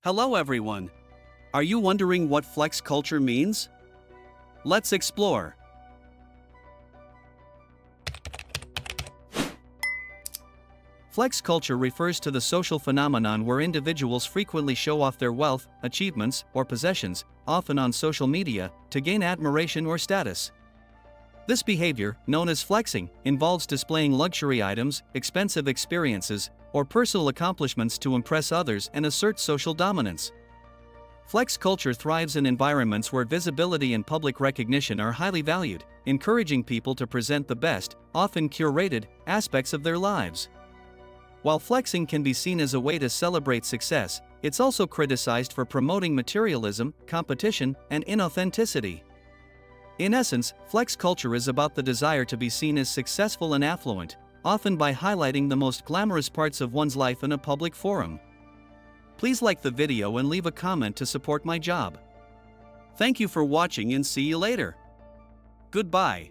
Hello everyone. Are you wondering what flex culture means? Let's explore. Flex culture refers to the social phenomenon where individuals frequently show off their wealth, achievements, or possessions, often on social media, to gain admiration or status. This behavior, known as flexing, involves displaying luxury items, expensive experiences, or personal accomplishments to impress others and assert social dominance. Flex culture thrives in environments where visibility and public recognition are highly valued, encouraging people to present the best, often curated, aspects of their lives. While flexing can be seen as a way to celebrate success, it's also criticized for promoting materialism, competition, and inauthenticity. In essence, flex culture is about the desire to be seen as successful and affluent, often by highlighting the most glamorous parts of one's life in a public forum. Please like the video and leave a comment to support my job. Thank you for watching and see you later. Goodbye.